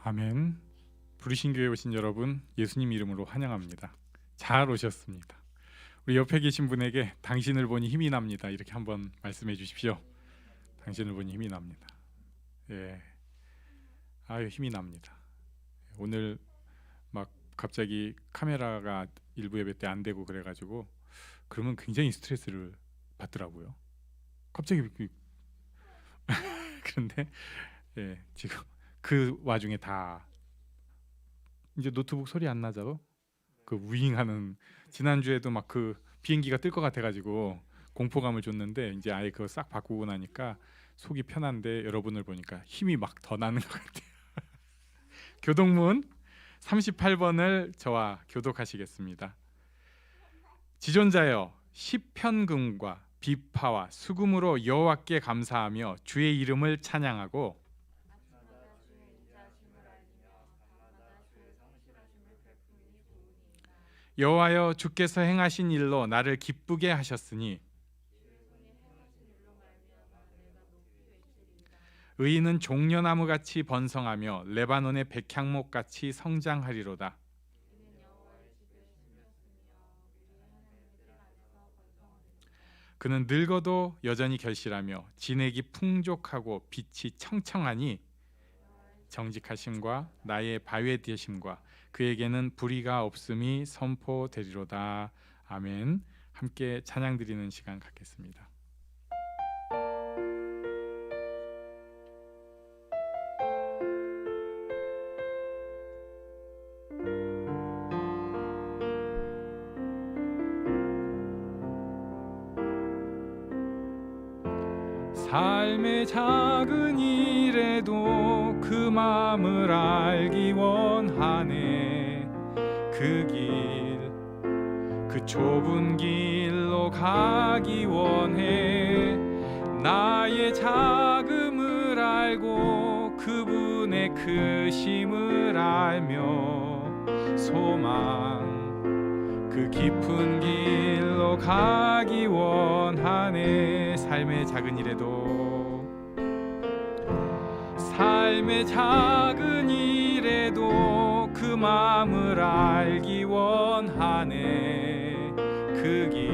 아멘. 부르신 교회 오신 여러분, 예수님 이름으로 환영합니다. 잘 오셨습니다. 우리 옆에 계신 분에게 당신을 보니 힘이 납니다, 이렇게 한번 말씀해 주십시오. 당신을 보니 힘이 납니다. 예, 아유 힘이 납니다. 오늘 막 갑자기 카메라가 일부 예배 때 안 되고 그래가지고 그러면 굉장히 스트레스를 받더라고요. 갑자기 그런데 예, 지금 그 와중에 다 이제 노트북 소리 안 나죠? 그 우잉하는, 지난주에도 막 그 비행기가 뜰 것 같아가지고 공포감을 줬는데 이제 아예 그거 싹 바꾸고 나니까 속이 편한데 여러분을 보니까 힘이 막 더 나는 것 같아요. 교독문 38번을 저와 교독하시겠습니다. 지존자여, 시편금과 비파와 수금으로 여호와께 감사하며 주의 이름을 찬양하고 여호와여, 주께서 행하신 일로 나를 기쁘게 하셨으니 의인은 종려나무같이 번성하며 레바논의 백향목같이 성장하리로다. 그는 늙어도 여전히 결실하며 진액이 풍족하고 빛이 청청하니 정직하심과 나의 바위의 되심과 그에게는 불의가 없음이 선포되리로다. 아멘. 함께 찬양 드리는 시간 갖겠습니다. 삶의 작은 일에도 그 마음을 알기 원하네. 그 길, 그 좁은 길로 가기 원해. 나의 작음을 알고 그분의 크심을 알며 소망, 그 깊은 길로 가기 원하네. 삶의 작은 일에도, 삶의 작은 일에도 그 마음을 알기 원하네. 그 길,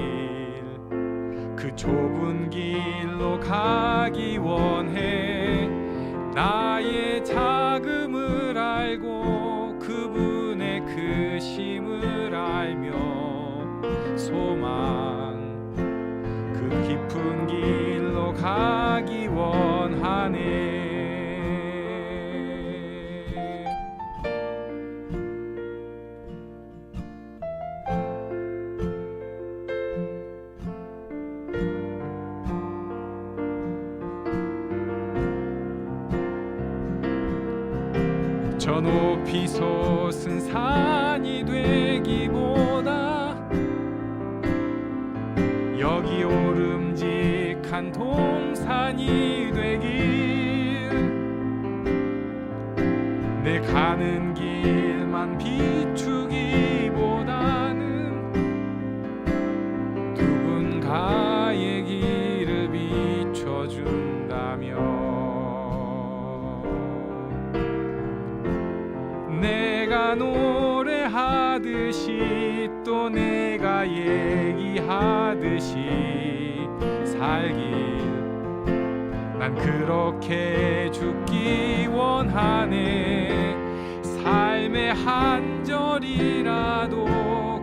그 좁은 길로 가기 원해. 나의 작음을 알고 그분의 크심을 알며 소망, 그 깊은 길로 가기 원하네. 저 높이 솟은 산이 되기보다 여기 오름직한 동산이 되길, 내 가는 길만 비추기보다는 누군가의 길을 비춰준다며 내가 노래하듯이 또 내가 얘기하듯이 살길, 난 그렇게 죽기 원하네. 삶의 한 절이라도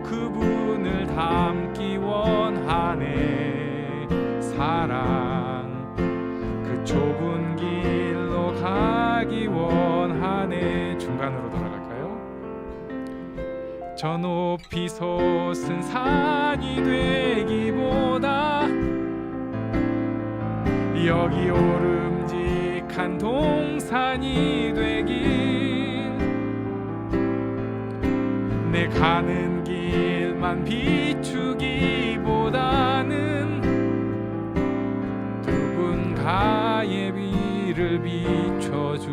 그분을 담기 원하네. 사랑, 그 좁은 길로 가기 원하네. 중간으로 돌아갈까요? 저 높이 솟은 산이 되기보다 여기 오름직한 동산이 되길, 내 가는 길만 비추기보다는 누군가의 비를 비춰준다며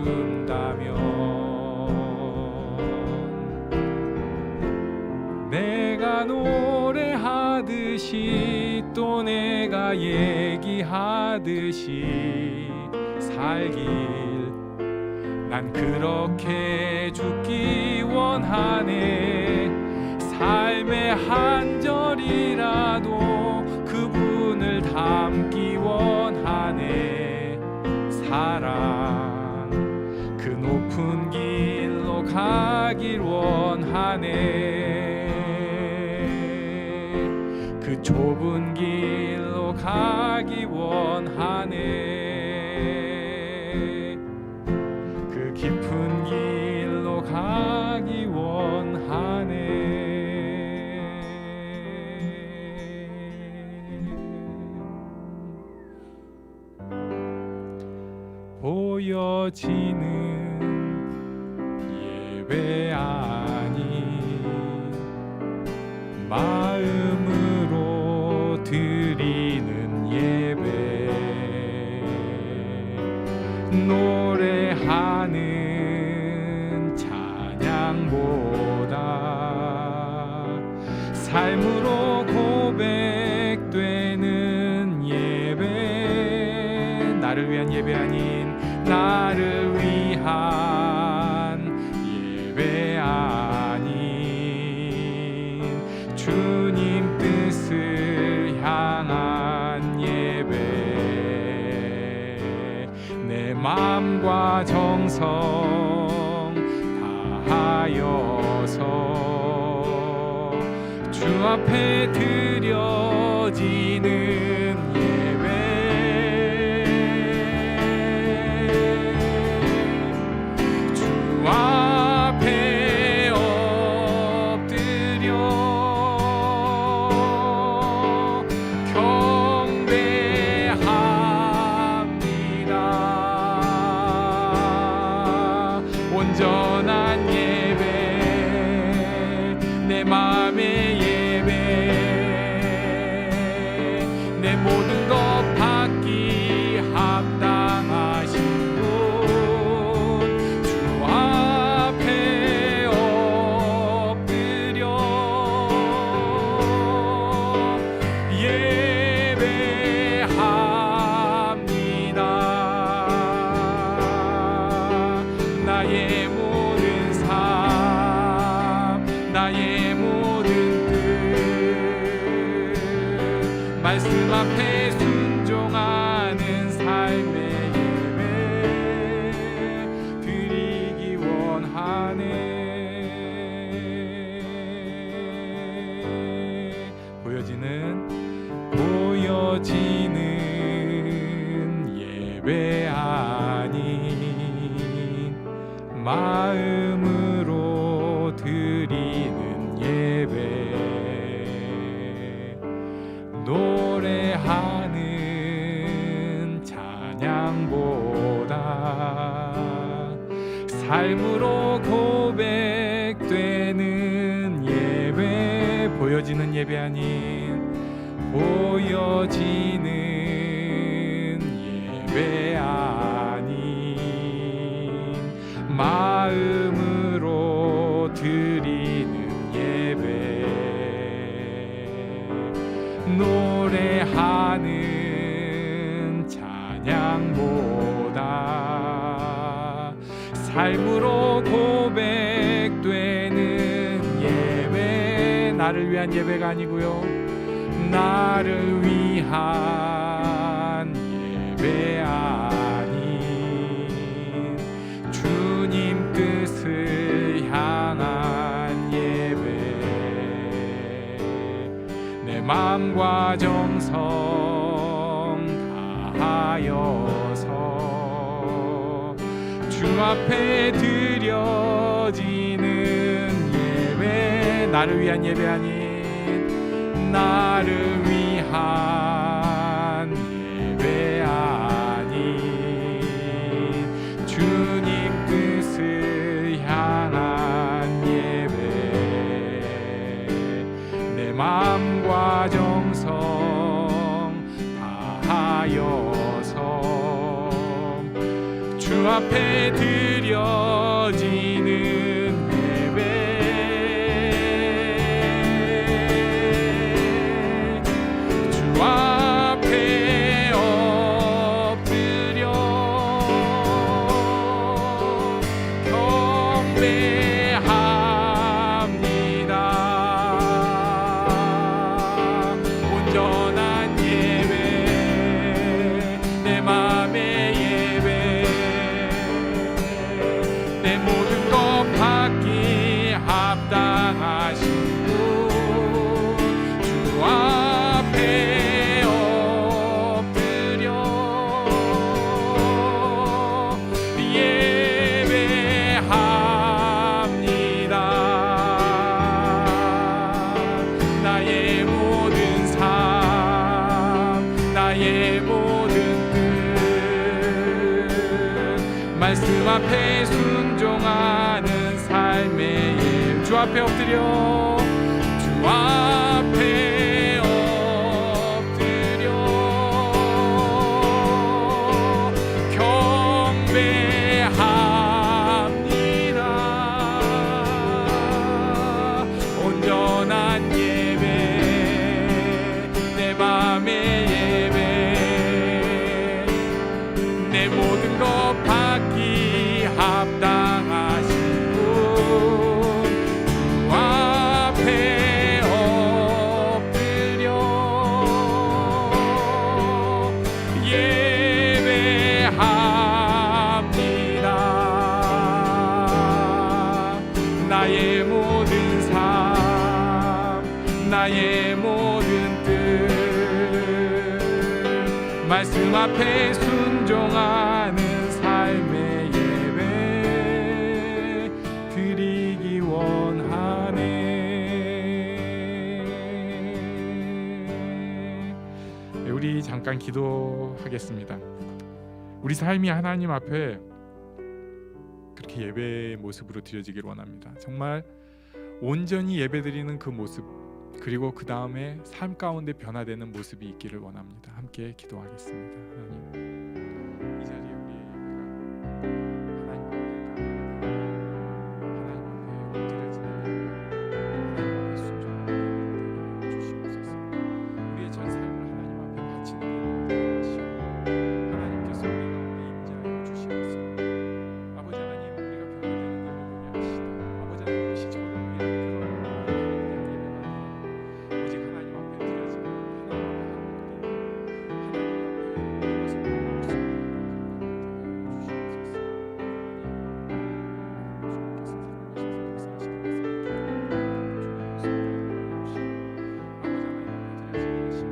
내가 노래하듯이 또 내가 얘기하듯이 살길, 난 난 그렇게 죽기 원하네. 삶의 한 절이라도 그분을 닮기 원하네. 사랑 그 높은 길로 가길 원하네. 그 좁은 길로 가기 원하네. 그 깊은 길로 가기 원하네. 보여지는 예배 아닌 마음으로 드리는 예배, 노래하는 찬양보다 삶으로 고백되는 예배, 나를 위한 예배 아닌 나를 위한 예배 아닌 주님 뜻을 향한 예배, 내 마음과 정성 다하여서 주 앞에 드려지는 온전한 예배, 내 맘의 예배, 내 모든 것 받기 합당하신 분, 주 앞에 엎드려 예배합니다. 나의 모든 삶, 나의 모든 뜻, 말씀 앞에 순종하는 삶의 예배 드리기 원하네. 보여지는 예배 아닌 마음으로 드리는 예배, 노래하는 찬양보다 삶으로 고백되는 예배, 보여지는 예배 아닌 보여지는 예배 아닌 마음으로 드리는 예배, 노래하는 찬양보다 삶으로 고백되는 예배, 나를 위한 예배가 아니고요, 나를 위한 예배 아닌 주님 뜻을 향한 예배, 내 마음과 정성 다하여서 주 앞에 드려지는 예배, 나를 위한 예배 아닌 나를 위한 예배 아닌 주님 뜻을 향한 예배, 내 마음과 정성 다하여서 주 앞에 드려지는 예배, 앞에 엎드려 온전한 예배, 내 맘의 예배, 내 모든 것 받기 합당하신 분, 주 앞에 엎드려 예배합니다. 나의 모든 삶, 나의 모든 뜻, 말씀 앞에 순종하는 삶의 예, 주 앞에 엎드려, 주 앞에 엎드려 경배합니다. 온전한 예배, 내 맘의 예배, 내 모든 것 받기 합당하신 분, 주 앞에 엎드려 예배합니다. 나의 모든 삶, 나의 모든 뜻, 말씀 앞에 순종하는 삶의 예배 드리기 원하네. 우리 잠깐 기도하겠습니다. 우리 삶이 하나님 앞에 그렇게 예배의 모습으로 드려지길 원합니다. 정말 온전히 예배드리는 그 모습, 그리고 그 다음에 삶 가운데 변화되는 모습이 있기를 원합니다. 함께 기도하겠습니다. 하나님, 이 자리에 우리 예배가 하나님 앞에 엎드려지는 예배, 하나님 앞에 순종하는 예배가 되게 주시옵소서. 우리의 전 삶을 하나님 앞에 바치는 예배가 되게 하시고, 하나님께서 우리 가운데 임재하여 주시옵소서. 아버지 하나님, 우리가 변화되는 예배 되게 하시되, 아버지 하나님, 그것이 저를 위한 그런 오직 하나님 앞에 드려지는, 하나님 앞에 하는 그리 하나님 앞에 그것을 보여줄 수 있는 그런 예배가 되게 주시옵소서.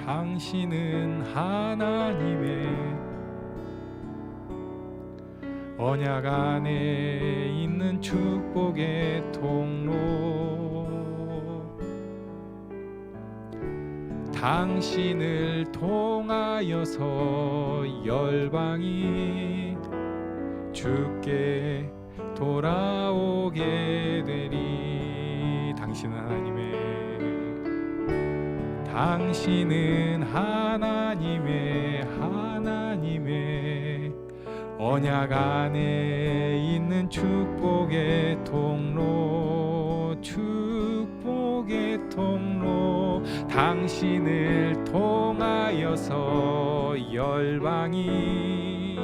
당신은 하나님의 언약 안에 있는 축복의 통로, 당신을 통하여서 열방이 주께 돌아오게 되리. 당신은 하나님의 언약 안에 있는 축복의 통로, 축복의 통로, 당신을 통하여서 열방이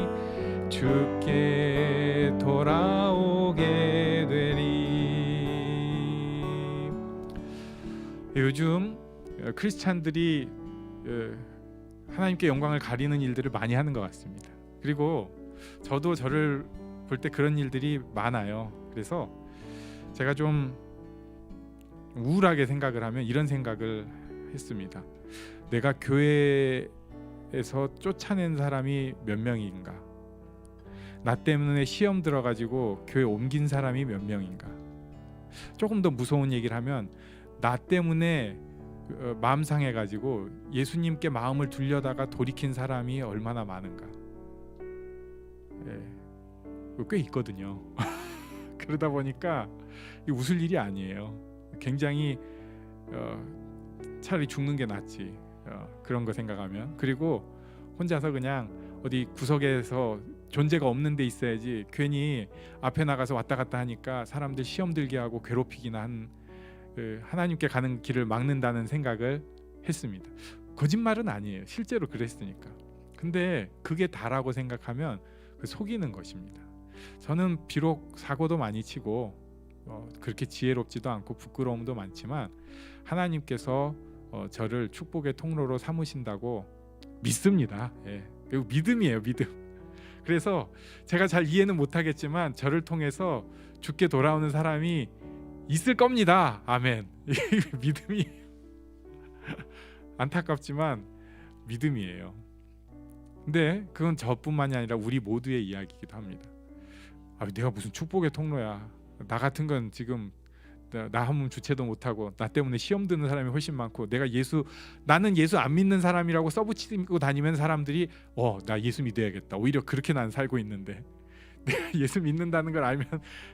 주께 돌아오게 되리. 요즘 크리스찬들이 하나님께 영광을 가리는 일들을 많이 하는 것 같습니다. 그리고 저도 저를 볼 때 그런 일들이 많아요. 그래서 제가 좀 우울하게 생각을 하면 이런 생각을 했습니다. 내가 교회에서 쫓아낸 사람이 몇 명인가? 나 때문에 시험 들어가지고 교회 옮긴 사람이 몇 명인가? 조금 더 무서운 얘기를 하면 나 때문에 마음 상해가지고 예수님께 마음을 둘려다가 돌이킨 사람이 얼마나 많은가. 꽤 있거든요. 그러다 보니까 웃을 일이 아니에요. 굉장히 차라리 죽는 게 낫지, 그런 거 생각하면. 그리고 혼자서 그냥 어디 구석에서 존재가 없는 데 있어야지 괜히 앞에 나가서 왔다 갔다 하니까 사람들 시험 들게 하고 괴롭히기나 한 하나님께 가는 길을 막는다는 생각을 했습니다. 거짓말은 아니에요. 실제로 그랬으니까. 근데 그게 다라고 생각하면 속이는 것입니다. 저는 비록 사고도 많이 치고 그렇게 지혜롭지도 않고 부끄러움도 많지만 하나님께서 저를 축복의 통로로 삼으신다고 믿습니다. 이거 믿음이에요, 믿음. 그래서 제가 잘 이해는 못하겠지만 저를 통해서 주께 돌아오는 사람이 있을 겁니다. 아멘. 믿음이 안타깝지만 믿음이에요. 근데 그건 저뿐만이 아니라 우리 모두의 이야기이기도 합니다. 내가 무슨 축복의 통로야. 나 같은 건 지금 나 한번 주체도 못하고 나 때문에 시험 드는 사람이 훨씬 많고 나는 예수 안 믿는 사람이라고 써붙이고 다니면 사람들이 나 예수 믿어야겠다. 오히려 그렇게 난 살고 있는데 내가 예수 믿는다는 걸 알면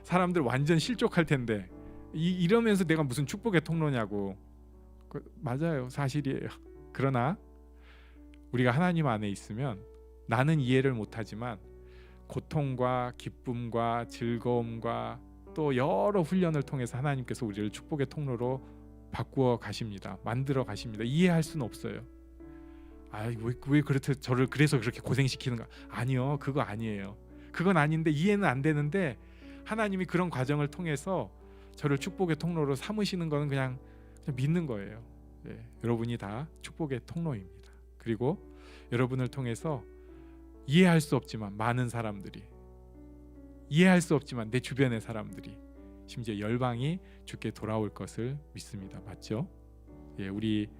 사람들 완전 실족할 텐데 이러면서 내가 무슨 축복의 통로냐고. 맞아요, 사실이에요. 그러나 우리가 하나님 안에 있으면 나는 이해를 못하지만 고통과 기쁨과 즐거움과 또 여러 훈련을 통해서 하나님께서 우리를 축복의 통로로 바꾸어 가십니다. 만들어 가십니다. 이해할 수는 없어요. 왜 그렇게 저를 그래서 그렇게 고생시키는가? 아니요, 그거 아니에요. 그건 아닌데 이해는 안 되는데 하나님이 그런 과정을 통해서 저를 축복의 통로로 삼으시는 거는 그냥 믿는 거예요. 여러분이 다 축복의 통로입니다. 그리고 여러분을 통해서 이해할 수 없지만 많은 사람들이, 이해할 수 없지만 내 주변의 사람들이, 심지어 열방이 주께 돌아올 것을 믿습니다. 맞죠? 우리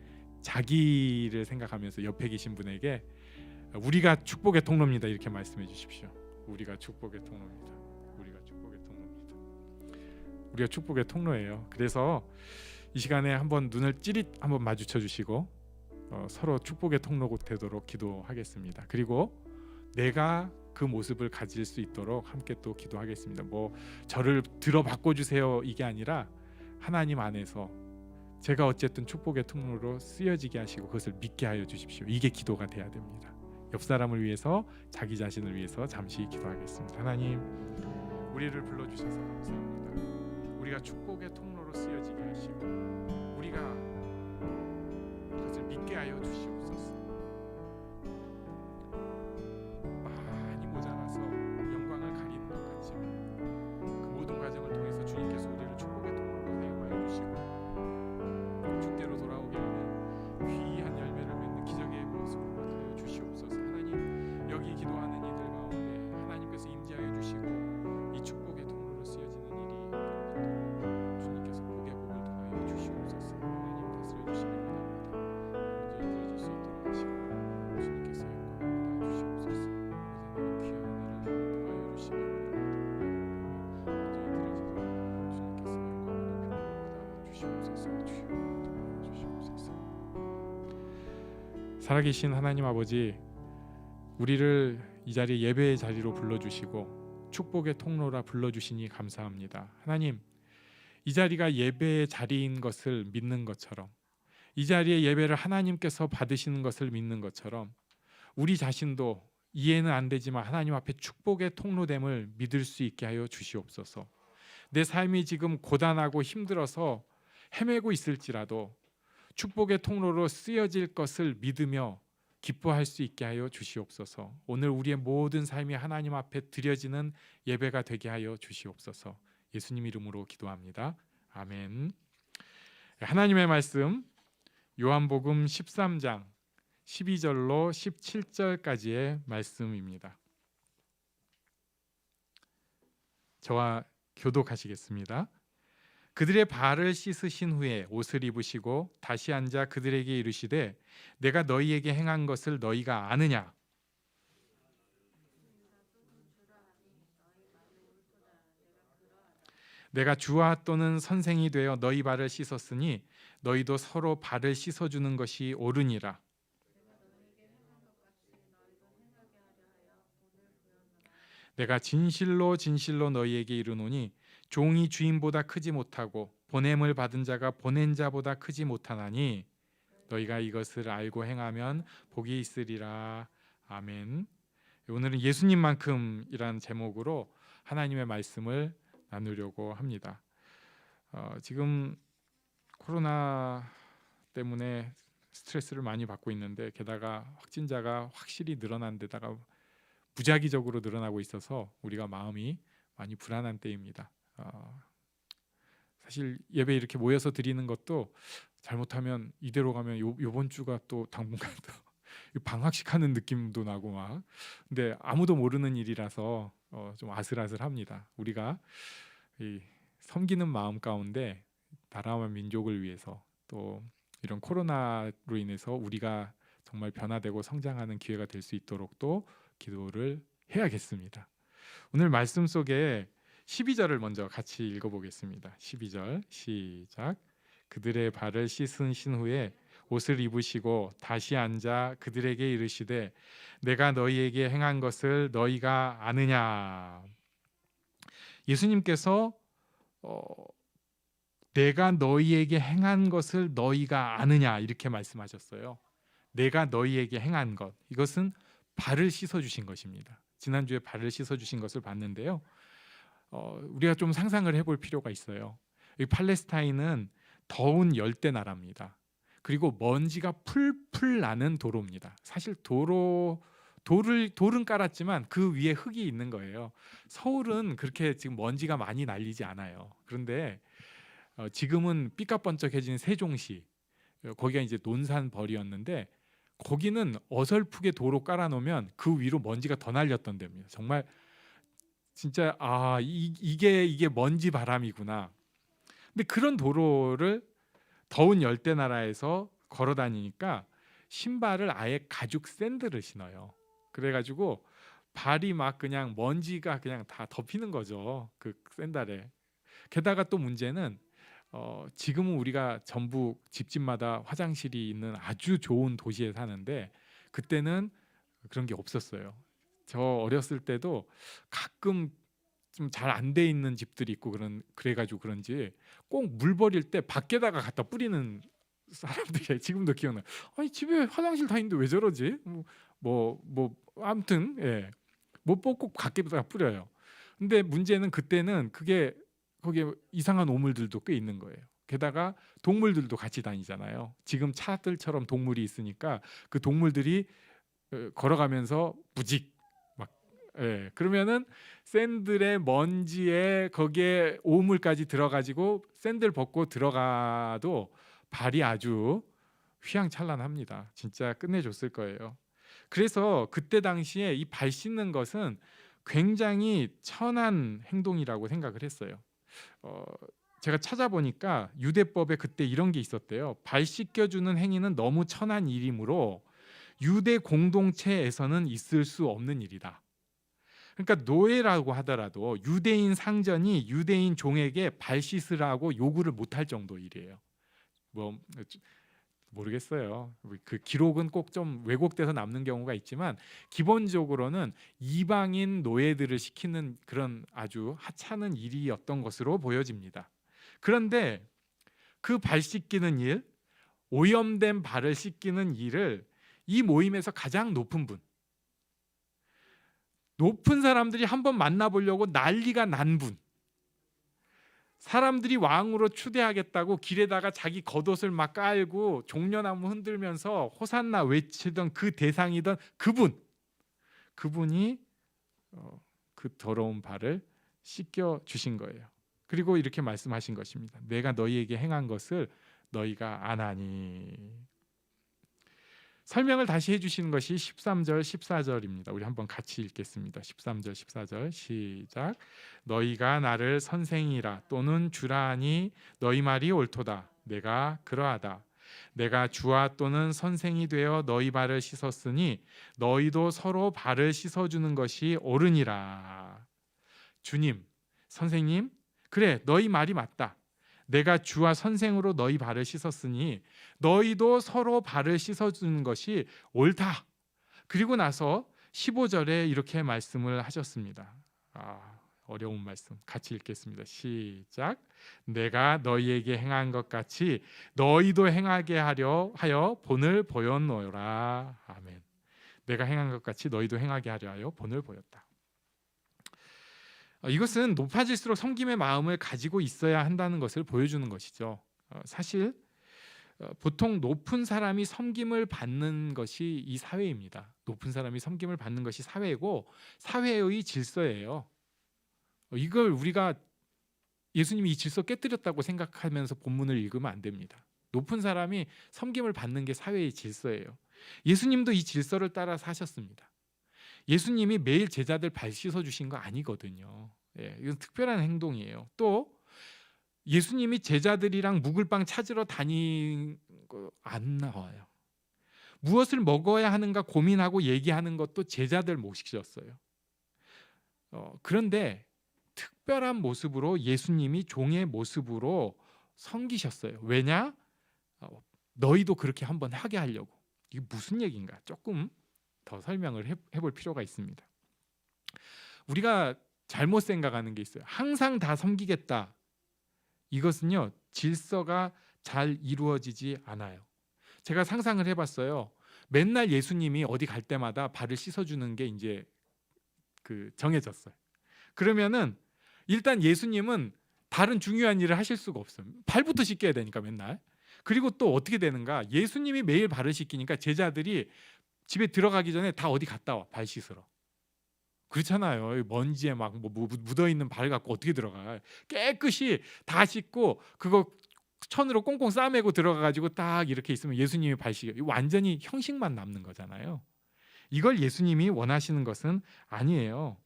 자기를 생각하면서 옆에 계신 분에게 우리가 축복의 통로입니다 이렇게 말씀해 주십시오. 우리가 축복의 통로입니다. 우리가 축복의 통로입니다. 우리가 축복의 통로예요. 그래서 이 시간에 한번 눈을 찌릿 한번 마주쳐 주시고 서로 축복의 통로가 되도록 기도하겠습니다. 그리고 내가 그 모습을 가질 수 있도록 함께 또 기도하겠습니다. 저를 들어 바꿔주세요 이게 아니라 하나님 안에서 제가 어쨌든 축복의 통로로 쓰여지게 하시고 그것을 믿게 하여 주십시오. 이게 기도가 돼야 됩니다. 옆 사람을 위해서, 자기 자신을 위해서 잠시 기도하겠습니다. 하나님, 우리를 불러주셔서 감사합니다. 우리가 축복의 통로로 쓰여지게 하시고 우리가 그것을 믿게 하여 주시옵소서. 많이 모자라서 영광을 가리는 것 같지만 그 모든 과정을 통해서 주님께서 우리를 축복의 통로로 사용하여 주시고 주께로 돌아오게 하는 귀한 열매를 맺는 기적의 모습으로 하여 주시옵소서. 하나님, 여기 기도하는 이들 가운데 하나님께서 임재하여 주시고 이 축복의 통로로 쓰여지는 일이 주님께서 복의 복을 더하여 주시옵소서. 하나님 다스려 주시기 원합니다. 먼저 이끌어줄 수 있도록 하시고 주님께서 영광을 다 주시옵소서. 이제는 귀한 은혜를 더하여 주시기 원합니다. 먼저 이끌어주셔서 주님께서 영광을 높이고 다 주시옵소서. 살아계신 하나님 아버지, 우리를 이 자리 예배의 자리로 불러주시고 축복의 통로라 불러주시니 감사합니다. 하나님, 이 자리가 예배의 자리인 것을 믿는 것처럼, 이 자리에 예배를 하나님께서 받으시는 것을 믿는 것처럼 우리 자신도 이해는 안 되지만 하나님 앞에 축복의 통로됨을 믿을 수 있게 하여 주시옵소서. 내 삶이 지금 고단하고 힘들어서 헤매고 있을지라도 축복의 통로로 쓰여질 것을 믿으며 기뻐할 수 있게 하여 주시옵소서. 오늘 우리의 모든 삶이 하나님 앞에 드려지는 예배가 되게 하여 주시옵소서. 예수님 이름으로 기도합니다. 아멘. 하나님의 말씀 요한복음 13장 12절로 17절까지의 말씀입니다. 저와 교독하시겠습니다. 그들의 발을 씻으신 후에 옷을 입으시고 다시 앉아 그들에게 이르시되 내가 너희에게 행한 것을 너희가 아느냐? 내가 주와 또는 선생이 되어 너희 발을 씻었으니 너희도 서로 발을 씻어주는 것이 옳으니라. 내가 진실로 진실로 너희에게 이르노니 종이 주인보다 크지 못하고 보냄을 받은 자가 보낸 자보다 크지 못하나니 너희가 이것을 알고 행하면 복이 있으리라. 아멘. 오늘은 예수님만큼이라는 제목으로 하나님의 말씀을 나누려고 합니다. 지금 코로나 때문에 스트레스를 많이 받고 있는데 게다가 확진자가 확실히 늘어난 데다가 부작위적으로 늘어나고 있어서 우리가 마음이 많이 불안한 때입니다. 사실 예배 이렇게 모여서 드리는 것도 잘못하면 이대로 가면 요번 주가 또 당분간 또 방학식 하는 느낌도 나고 막 근데 아무도 모르는 일이라서 좀 아슬아슬합니다. 우리가 이 섬기는 마음 가운데 나라와 민족을 위해서 또 이런 코로나로 인해서 우리가 정말 변화되고 성장하는 기회가 될 수 있도록 또 기도를 해야겠습니다. 오늘 말씀 속에 12절을 먼저 같이 읽어보겠습니다. 12절 시작. 그들의 발을 씻으신 후에 옷을 입으시고 다시 앉아 그들에게 이르시되 내가 너희에게 행한 것을 너희가 아느냐. 예수님께서 내가 너희에게 행한 것을 너희가 아느냐 이렇게 말씀하셨어요. 내가 너희에게 행한 것, 이것은 발을 씻어주신 것입니다. 지난주에 발을 씻어주신 것을 봤는데요. 우리가 좀 상상을 해볼 필요가 있어요. 이 팔레스타인은 더운 열대 나라입니다. 그리고 먼지가 풀풀 나는 도로입니다. 사실 돌은 깔았지만 그 위에 흙이 있는 거예요. 서울은 그렇게 지금 먼지가 많이 날리지 않아요. 그런데 지금은 삐까번쩍해진 세종시, 거기가 이제 논산벌이었는데 거기는 어설프게 도로 깔아놓으면 그 위로 먼지가 더 날렸던 데입니다. 정말 진짜 이게 먼지 바람이구나. 근데 그런 도로를 더운 열대 나라에서 걸어 다니니까 신발을 아예 가죽 샌들을 신어요. 그래가지고 발이 막 그냥 먼지가 그냥 다 덮이는 거죠. 그 샌들에. 게다가 또 문제는 지금은 우리가 전부 집집마다 화장실이 있는 아주 좋은 도시에 사는데 그때는 그런 게 없었어요. 저 어렸을 때도 가끔 좀 잘 안 돼 있는 집들이 있고 그래가지고 그런지 꼭 물 버릴 때 밖에다가 갖다 뿌리는 사람들이 지금도 기억나요. 아니 집에 화장실 다 있는데 왜 저러지? 아무튼 못 뽑고 밖에다가 뿌려요. 근데 문제는 그때는 그게 거기에 이상한 오물들도 꽤 있는 거예요. 게다가 동물들도 같이 다니잖아요. 지금 차들처럼 동물이 있으니까 그 동물들이 걸어가면서 부직 막 그러면은 샌들의 먼지에 거기에 오물까지 들어가지고 샌들 벗고 들어가도 발이 아주 휘황찬란합니다. 진짜 끝내줬을 거예요. 그래서 그때 당시에 이 발 씻는 것은 굉장히 천한 행동이라고 생각을 했어요. 제가 찾아보니까 유대법에 그때 이런 게 있었대요. 발 씻겨주는 행위는 너무 천한 일이므로 유대 공동체에서는 있을 수 없는 일이다. 그러니까 노예라고 하더라도 유대인 상전이 유대인 종에게 발 씻으라고 요구를 못할 정도 일이에요. 모르겠어요. 그 기록은 꼭 좀 왜곡돼서 남는 경우가 있지만 기본적으로는 이방인 노예들을 시키는 그런 아주 하찮은 일이었던 것으로 보여집니다. 그런데 그 발 씻기는 일, 오염된 발을 씻기는 일을 이 모임에서 가장 높은 사람들이 한번 만나보려고 난리가 난 분, 사람들이 왕으로 추대하겠다고 길에다가 자기 겉옷을 막 깔고 종려나무 흔들면서 호산나 외치던 그 대상이던 그분이 그 더러운 발을 씻겨 주신 거예요. 그리고 이렇게 말씀하신 것입니다. 내가 너희에게 행한 것을 너희가 아나니. 설명을 다시 해주시는 것이 13절 14절입니다. 우리 한번 같이 읽겠습니다. 13절 14절 시작. 너희가 나를 선생이라 또는 주라 하니 너희 말이 옳도다. 내가 그러하다. 내가 주와 또는 선생이 되어 너희 발을 씻었으니 너희도 서로 발을 씻어주는 것이 옳으니라. 주님, 선생님, 그래 너희 말이 맞다. 내가 주와 선생으로 너희 발을 씻었으니 너희도 서로 발을 씻어주는 것이 옳다. 그리고 나서 15절에 이렇게 말씀을 하셨습니다. 어려운 말씀 같이 읽겠습니다. 시작. 내가 너희에게 행한 것 같이 너희도 행하게 하여 본을 보였노라. 아멘. 내가 행한 것 같이 너희도 행하게 하여 본을 보였다. 이것은 높아질수록 섬김의 마음을 가지고 있어야 한다는 것을 보여주는 것이죠. 사실 보통 높은 사람이 섬김을 받는 것이 이 사회입니다. 높은 사람이 섬김을 받는 것이 사회고 사회의 질서예요. 이걸 우리가 예수님이 이 질서 깨뜨렸다고 생각하면서 본문을 읽으면 안 됩니다. 높은 사람이 섬김을 받는 게 사회의 질서예요. 예수님도 이 질서를 따라 사셨습니다. 예수님이 매일 제자들 발 씻어 주신 거 아니거든요. 이건 특별한 행동이에요. 또 예수님이 제자들이랑 묵을방 찾으러 다닌 거 안 나와요. 무엇을 먹어야 하는가 고민하고 얘기하는 것도 제자들 몫이었어요. 그런데 특별한 모습으로 예수님이 종의 모습으로 섬기셨어요. 왜냐? 너희도 그렇게 한번 하게 하려고. 이게 무슨 얘기인가? 조금 더 설명을 해볼 필요가 있습니다. 우리가 잘못 생각하는 게 있어요. 항상 다 섬기겠다. 이것은요, 질서가 잘 이루어지지 않아요. 제가 상상을 해봤어요. 맨날 예수님이 어디 갈 때마다 발을 씻어주는 게 이제 정해졌어요. 그러면은 일단 예수님은 다른 중요한 일을 하실 수가 없어요. 발부터 씻겨야 되니까 맨날. 그리고 또 어떻게 되는가? 예수님이 매일 발을 씻기니까 제자들이 집에 들어가기 전에 다 어디 갔다 와, 발 씻으러. 그렇잖아요. 먼지에 막 묻어 있는 발 갖고 어떻게 들어가? 깨끗이 다 씻고 그거 천으로 꽁꽁 싸매고 들어가가지고 딱 이렇게 있으면 예수님이 발 씻겨. 완전히 형식만 남는 거잖아요. 이걸 예수님이 원하시는 것은 아니에요.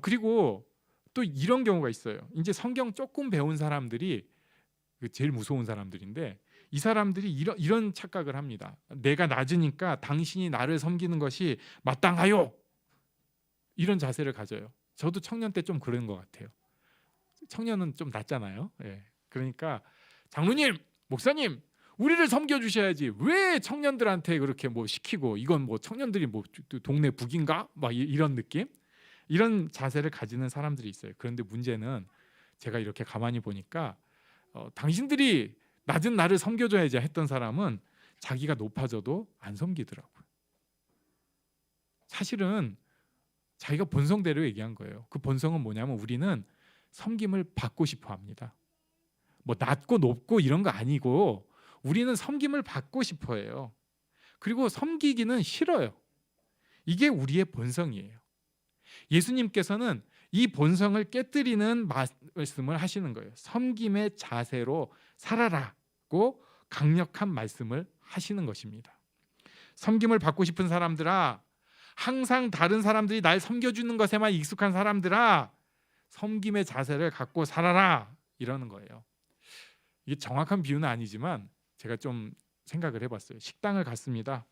그리고 또 이런 경우가 있어요. 이제 성경 조금 배운 사람들이 제일 무서운 사람들인데 이 사람들이 이런 착각을 합니다. 내가 낮으니까 당신이 나를 섬기는 것이 마땅하요. 이런 자세를 가져요. 저도 청년 때 좀 그런 것 같아요. 청년은 좀 낮잖아요. 그러니까 장로님, 목사님, 우리를 섬겨주셔야지. 왜 청년들한테 그렇게 뭐 시키고 이건 뭐 청년들이 뭐 동네 북인가? 막 이런 느낌? 이런 자세를 가지는 사람들이 있어요. 그런데 문제는 제가 이렇게 가만히 보니까 당신들이 낮은 나를 섬겨줘야지 했던 사람은 자기가 높아져도 안 섬기더라고요. 사실은 자기가 본성대로 얘기한 거예요. 그 본성은 뭐냐면 우리는 섬김을 받고 싶어 합니다. 뭐 낮고 높고 이런 거 아니고 우리는 섬김을 받고 싶어 해요. 그리고 섬기기는 싫어요. 이게 우리의 본성이에요. 예수님께서는 이 본성을 깨뜨리는 말씀을 하시는 거예요. 섬김의 자세로 살아라고 강력한 말씀을 하시는 것입니다. 섬김을 받고 싶은 사람들아, 항상 다른 사람들이 날 섬겨주는 것에만 익숙한 사람들아, 섬김의 자세를 갖고 살아라 이러는 거예요. 이게 정확한 비유는 아니지만 제가 좀 생각을 해봤어요. 식당을 갔습니다.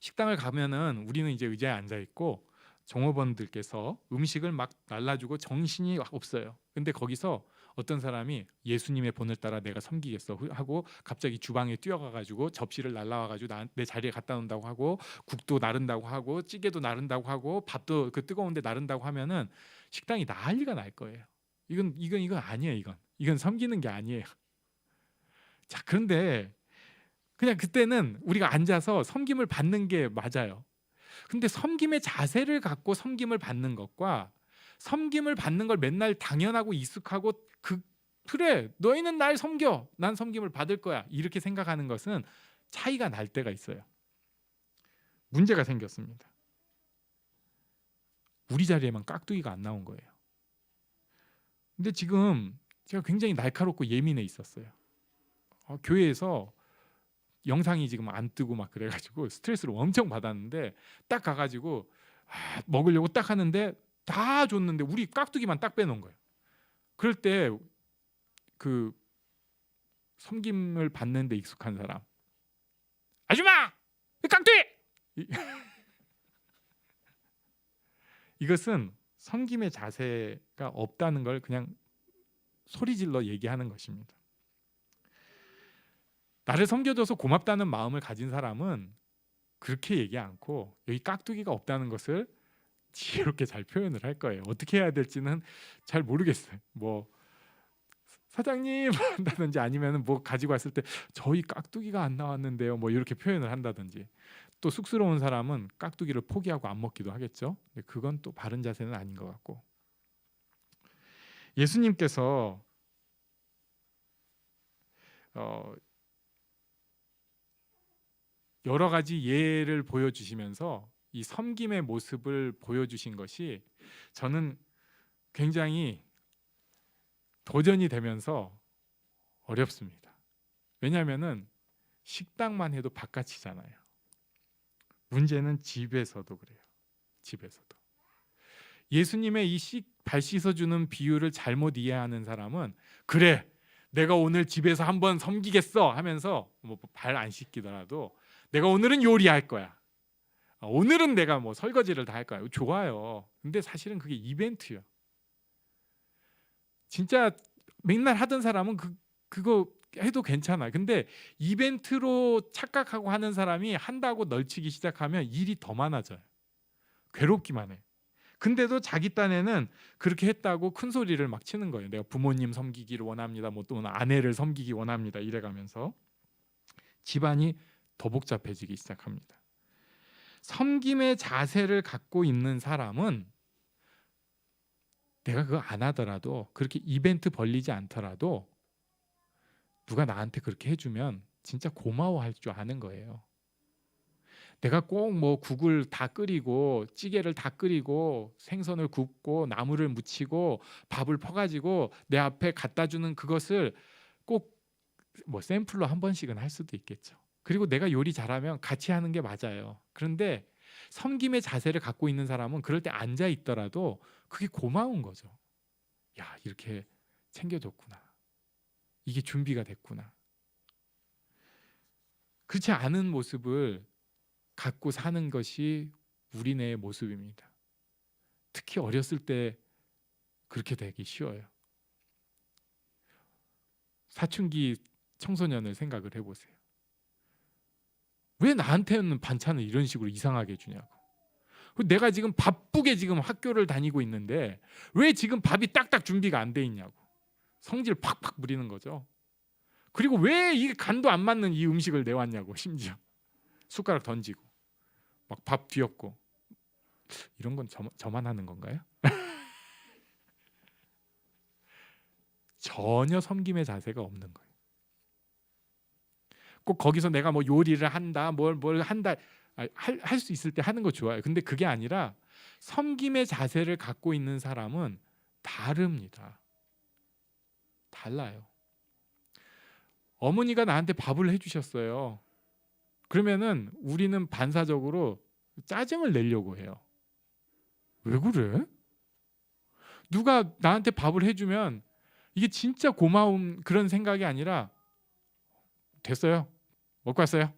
식당을 가면은 우리는 이제 의자에 앉아 있고 종업원들께서 음식을 막 날라주고 정신이 없어요. 근데 거기서 어떤 사람이 예수님의 본을 따라 내가 섬기겠어 하고 갑자기 주방에 뛰어가가지고 접시를 날라와가지고 내 자리에 갖다 놓는다고 하고 국도 나른다고 하고 찌개도 나른다고 하고 밥도 그 뜨거운데 나른다고 하면은 식당이 난리가 날 거예요. 이건 아니에요. 이건 섬기는 게 아니에요. 자, 그런데 그냥 그때는 우리가 앉아서 섬김을 받는 게 맞아요. 근데 섬김의 자세를 갖고 섬김을 받는 것과 섬김을 받는 걸 맨날 당연하고 익숙하고 그래 너희는 날 섬겨 난 섬김을 받을 거야 이렇게 생각하는 것은 차이가 날 때가 있어요. 문제가 생겼습니다. 우리 자리에만 깍두기가 안 나온 거예요. 근데 지금 제가 굉장히 날카롭고 예민해 있었어요. 교회에서 영상이 지금 안 뜨고 막 그래가지고 스트레스를 엄청 받았는데 딱 가가지고 먹으려고 딱 하는데 다 줬는데 우리 깍두기만 딱 빼놓은 거예요. 그럴 때 그 섬김을 받는 데 익숙한 사람, 아줌마 깍두기 이것은 섬김의 자세가 없다는 걸 그냥 소리질러 얘기하는 것입니다. 나를 섬겨줘서 고맙다는 마음을 가진 사람은 그렇게 얘기 않고 여기 깍두기가 없다는 것을 지혜롭게 잘 표현을 할 거예요. 어떻게 해야 될지는 잘 모르겠어요. 뭐 사장님 한다든지 아니면 뭐 가지고 왔을 때 저희 깍두기가 안 나왔는데요. 뭐 이렇게 표현을 한다든지. 또 쑥스러운 사람은 깍두기를 포기하고 안 먹기도 하겠죠. 근데 그건 또 바른 자세는 아닌 것 같고. 예수님께서 여러 가지 예를 보여주시면서 이 섬김의 모습을 보여주신 것이 저는 굉장히 도전이 되면서 어렵습니다. 왜냐하면은 식당만 해도 바깥이잖아요. 문제는 집에서도 그래요. 집에서도. 예수님의 이 발 씻어주는 비유를 잘못 이해하는 사람은 그래 내가 오늘 집에서 한번 섬기겠어 하면서 뭐 발 안 씻기더라도 내가 오늘은 요리할 거야. 오늘은 내가 뭐 설거지를 다 할 거야. 좋아요. 근데 사실은 그게 이벤트야. 진짜 맨날 하던 사람은 그거 해도 괜찮아. 근데 이벤트로 착각하고 하는 사람이 한다고 널치기 시작하면 일이 더 많아져요. 괴롭기만 해. 근데도 자기 딴에는 그렇게 했다고 큰 소리를 막 치는 거예요. 내가 부모님 섬기기를 원합니다. 뭐 또는 아내를 섬기기 원합니다. 이래가면서 집안이 더 복잡해지기 시작합니다. 섬김의 자세를 갖고 있는 사람은 내가 그거 안 하더라도 그렇게 이벤트 벌리지 않더라도 누가 나한테 그렇게 해주면 진짜 고마워할 줄 아는 거예요. 내가 꼭 뭐 국을 다 끓이고 찌개를 다 끓이고 생선을 굽고 나물을 무치고 밥을 퍼가지고 내 앞에 갖다 주는 그것을 꼭 뭐 샘플로 한 번씩은 할 수도 있겠죠. 그리고 내가 요리 잘하면 같이 하는 게 맞아요. 그런데 섬김의 자세를 갖고 있는 사람은 그럴 때 앉아 있더라도 그게 고마운 거죠. 야, 이렇게 챙겨줬구나. 이게 준비가 됐구나. 그렇지 않은 모습을 갖고 사는 것이 우리네의 모습입니다. 특히 어렸을 때 그렇게 되기 쉬워요. 사춘기 청소년을 생각을 해보세요. 왜 나한테는 반찬을 이런 식으로 이상하게 주냐고. 내가 지금 바쁘게 지금 학교를 다니고 있는데 왜 지금 밥이 딱딱 준비가 안 돼 있냐고. 성질 팍팍 부리는 거죠. 그리고 왜 이 간도 안 맞는 이 음식을 내왔냐고. 심지어 숟가락 던지고 막 밥 뒤엎고. 이런 건 저만 하는 건가요? 전혀 섬김의 자세가 없는 거예요. 꼭 거기서 내가 뭐 요리를 한다, 뭘 한다, 할 수 있을 때 하는 거 좋아요. 근데 그게 아니라 섬김의 자세를 갖고 있는 사람은 다릅니다. 달라요. 어머니가 나한테 밥을 해주셨어요. 그러면은 우리는 반사적으로 짜증을 내려고 해요. 왜 그래? 누가 나한테 밥을 해주면 이게 진짜 고마운 그런 생각이 아니라 됐어요. 먹고 왔어요.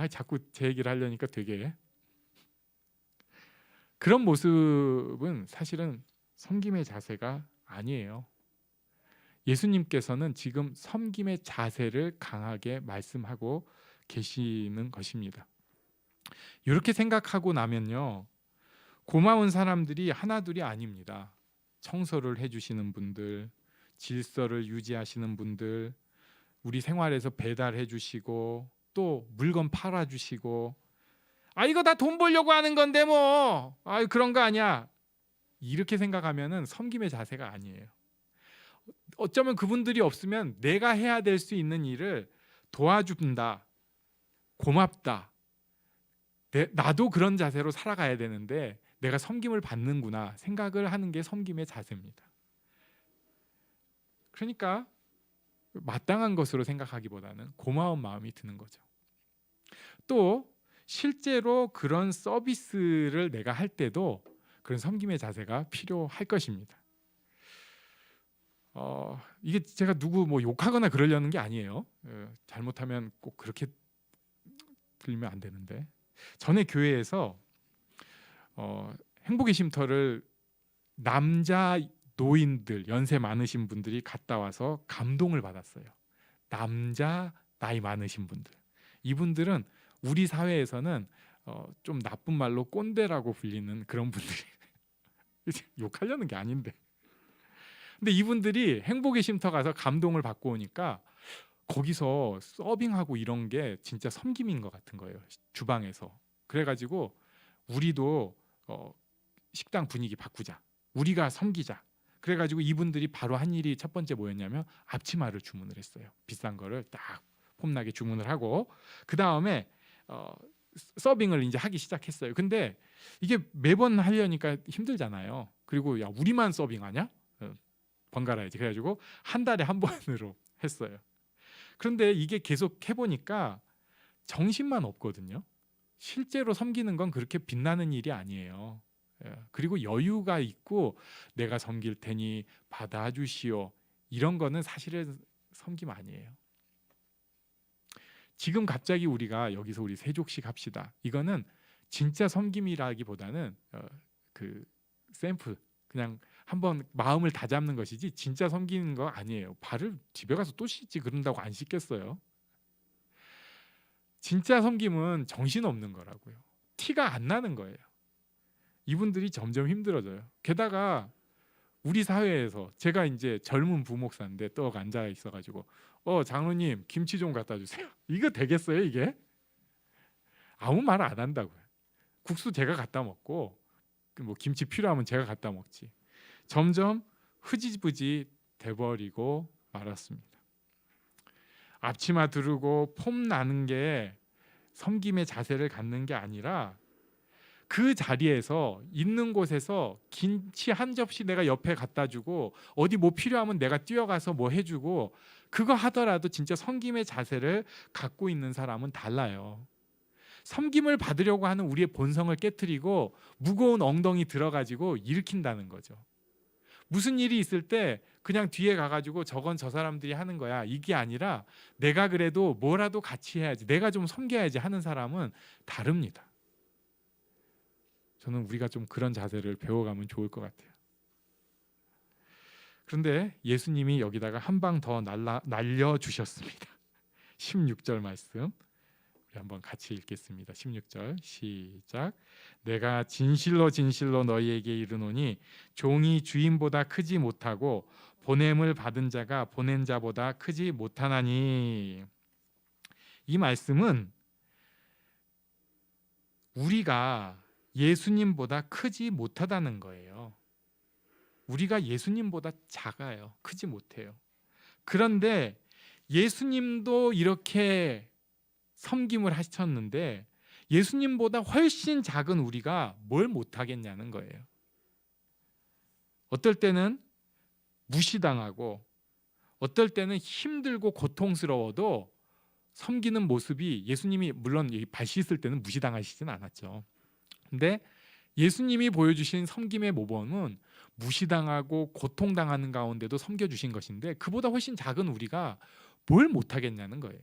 자꾸 제 얘기를 하려니까 되게 그런 모습은 사실은 섬김의 자세가 아니에요. 예수님께서는 지금 섬김의 자세를 강하게 말씀하고 계시는 것입니다. 이렇게 생각하고 나면요, 고마운 사람들이 하나둘이 아닙니다. 청소를 해주시는 분들, 질서를 유지하시는 분들, 우리 생활에서 배달해 주시고 또 물건 팔아 주시고, 이거 다 돈 벌려고 하는 건데 뭐 그런 거 아니야. 이렇게 생각하면은 섬김의 자세가 아니에요. 어쩌면 그분들이 없으면 내가 해야 될 수 있는 일을 도와준다, 고맙다, 나도 그런 자세로 살아가야 되는데 내가 섬김을 받는구나 생각을 하는 게 섬김의 자세입니다. 그러니까 마땅한 것으로 생각하기보다는 고마운 마음이 드는 거죠. 또 실제로 그런 서비스를 내가 할 때도 그런 섬김의 자세가 필요할 것입니다. 이게 제가 누구 뭐 욕하거나 그러려는 게 아니에요. 잘못하면 꼭 그렇게 들리면 안 되는데, 전에 교회에서 행복의 쉼터를 남자 노인들, 연세 많으신 분들이 갔다 와서 감동을 받았어요. 남자 나이 많으신 분들. 이분들은 우리 사회에서는 좀 나쁜 말로 꼰대라고 불리는 그런 분들이 욕하려는 게 아닌데. 근데 이분들이 행복의 쉼터 가서 감동을 받고 오니까 거기서 서빙하고 이런 게 진짜 섬김인 것 같은 거예요. 주방에서. 그래가지고 우리도 식당 분위기 바꾸자. 우리가 섬기자. 그래가지고 이분들이 바로 한 일이 첫 번째 뭐였냐면 앞치마를 주문을 했어요. 비싼 거를 딱 폼나게 주문을 하고 그 다음에 서빙을 이제 하기 시작했어요. 근데 이게 매번 하려니까 힘들잖아요. 그리고 야 우리만 서빙하냐? 번갈아야지. 그래가지고 한 달에 한 번으로 했어요. 그런데 이게 계속 해보니까 정신만 없거든요. 실제로 섬기는 건 그렇게 빛나는 일이 아니에요. 그리고 여유가 있고 내가 섬길 테니 받아주시오. 이런 거는 사실은 섬김 아니에요. 지금 갑자기 우리가 여기서 우리 세족식 합시다. 이거는 진짜 섬김이라기보다는 그 샘플 그냥 한번 마음을 다잡는 것이지 진짜 섬기는 거 아니에요. 발을 집에 가서 또 씻지 그런다고 안 씻겠어요. 진짜 섬김은 정신없는 거라고요. 티가 안 나는 거예요. 이분들이 점점 힘들어져요. 게다가 우리 사회에서 제가 이제 젊은 부목사인데 떡 앉아 있어가지고 장로님 김치 좀 갖다 주세요. 이거 되겠어요 이게? 아무 말 안 한다고요. 국수 제가 갖다 먹고 뭐 김치 필요하면 제가 갖다 먹지. 점점 흐지부지 돼버리고 말았습니다. 앞치마 두르고 폼 나는 게 섬김의 자세를 갖는 게 아니라 그 자리에서 있는 곳에서 김치 한 접시 내가 옆에 갖다 주고 어디 뭐 필요하면 내가 뛰어가서 뭐 해주고 그거 하더라도 진짜 섬김의 자세를 갖고 있는 사람은 달라요. 섬김을 받으려고 하는 우리의 본성을 깨트리고 무거운 엉덩이 들어가지고 일으킨다는 거죠. 무슨 일이 있을 때 그냥 뒤에 가가지고 저건 저 사람들이 하는 거야 이게 아니라 내가 그래도 뭐라도 같이 해야지 내가 좀 섬겨야지 하는 사람은 다릅니다. 저는 우리가 좀 그런 자세를 배워가면 좋을 것 같아요. 그런데 예수님이 여기다가 한 방 더 날려주셨습니다. 16절 말씀 우리 한번 같이 읽겠습니다. 16절 시작. 내가 진실로 진실로 너희에게 이르노니 종이 주인보다 크지 못하고 보냄을 받은 자가 보낸 자보다 크지 못하나니. 이 말씀은 우리가 예수님보다 크지 못하다는 거예요. 우리가 예수님보다 작아요. 크지 못해요. 그런데 예수님도 이렇게 섬김을 하셨는데 예수님보다 훨씬 작은 우리가 뭘 못하겠냐는 거예요. 어떨 때는 무시당하고 어떨 때는 힘들고 고통스러워도 섬기는 모습이 예수님이 물론 발 씻을 때는 무시당하시진 않았죠. 근데 예수님이 보여주신 섬김의 모범은 무시당하고 고통당하는 가운데도 섬겨주신 것인데 그보다 훨씬 작은 우리가 뭘 못하겠냐는 거예요.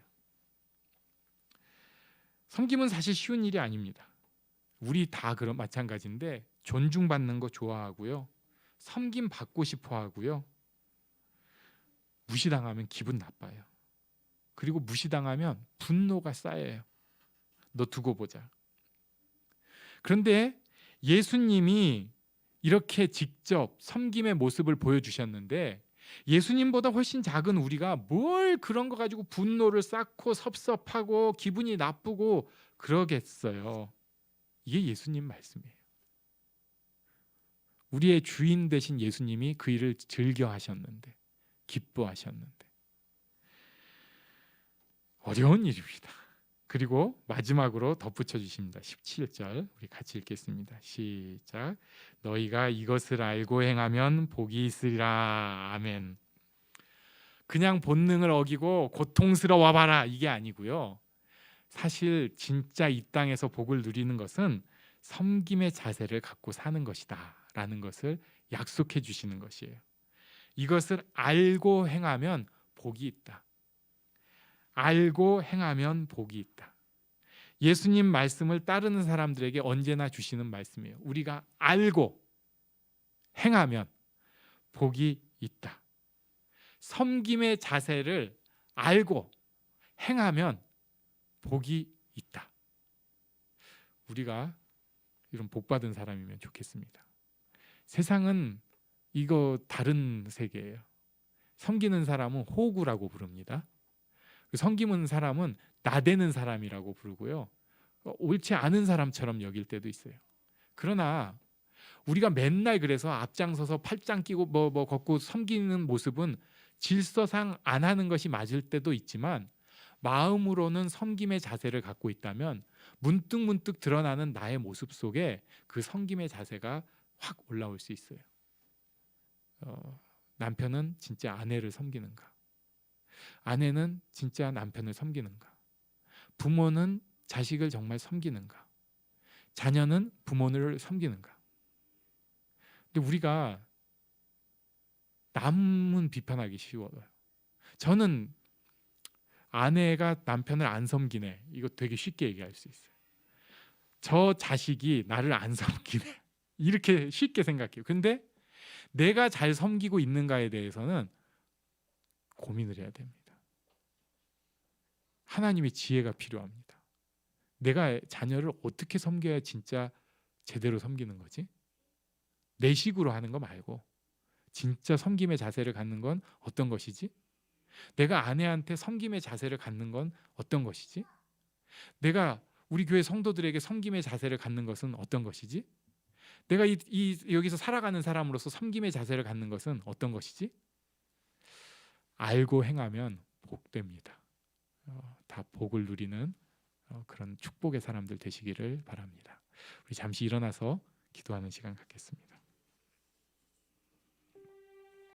섬김은 사실 쉬운 일이 아닙니다. 우리 다 그런 마찬가지인데 존중받는 거 좋아하고요. 섬김 받고 싶어 하고요. 무시당하면 기분 나빠요. 그리고 무시당하면 분노가 쌓여요. 너 두고 보자. 그런데 예수님이 이렇게 직접 섬김의 모습을 보여주셨는데 예수님보다 훨씬 작은 우리가 뭘 그런 거 가지고 분노를 쌓고 섭섭하고 기분이 나쁘고 그러겠어요. 이게 예수님 말씀이에요. 우리의 주인 되신 예수님이 그 일을 즐겨 하셨는데 기뻐하셨는데 어려운 일입니다. 그리고 마지막으로 덧붙여 주십니다. 17절 우리 같이 읽겠습니다. 시작. 너희가 이것을 알고 행하면 복이 있으리라. 아멘. 그냥 본능을 어기고 고통스러워 봐라 이게 아니고요. 사실 진짜 이 땅에서 복을 누리는 것은 섬김의 자세를 갖고 사는 것이다 라는 것을 약속해 주시는 것이에요. 이것을 알고 행하면 복이 있다. 알고 행하면 복이 있다. 예수님 말씀을 따르는 사람들에게 언제나 주시는 말씀이에요. 우리가 알고 행하면 복이 있다. 섬김의 자세를 알고 행하면 복이 있다. 우리가 이런 복 받은 사람이면 좋겠습니다. 세상은 이거 다른 세계예요. 섬기는 사람은 호구라고 부릅니다. 섬기는 사람은 나대는 사람이라고 부르고요. 옳지 않은 사람처럼 여길 때도 있어요. 그러나 우리가 맨날 그래서 앞장서서 팔짱 끼고 뭐 걷고 섬기는 모습은 질서상 안 하는 것이 맞을 때도 있지만 마음으로는 섬김의 자세를 갖고 있다면 문득문득 드러나는 나의 모습 속에 그 섬김의 자세가 확 올라올 수 있어요. 남편은 진짜 아내를 섬기는가? 아내는 진짜 남편을 섬기는가? 부모는 자식을 정말 섬기는가? 자녀는 부모를 섬기는가? 근데 우리가 남은 비판하기 쉬워요. 저는 아내가 남편을 안 섬기네. 이거 되게 쉽게 얘기할 수 있어요. 저 자식이 나를 안 섬기네. 이렇게 쉽게 생각해요. 근데 내가 잘 섬기고 있는가에 대해서는 고민을 해야 됩니다. 하나님의 지혜가 필요합니다. 내가 자녀를 어떻게 섬겨야 진짜 제대로 섬기는 거지? 내 식으로 하는 거 말고 진짜 섬김의 자세를 갖는 건 어떤 것이지? 내가 아내한테 섬김의 자세를 갖는 건 어떤 것이지? 내가 우리 교회 성도들에게 섬김의 자세를 갖는 것은 어떤 것이지? 내가 여기서 살아가는 사람으로서 섬김의 자세를 갖는 것은 어떤 것이지? 알고 행하면 복됩니다. 다 복을 누리는 그런 축복의 사람들 되시기를 바랍니다. 우리 잠시 일어나서 기도하는 시간 갖겠습니다.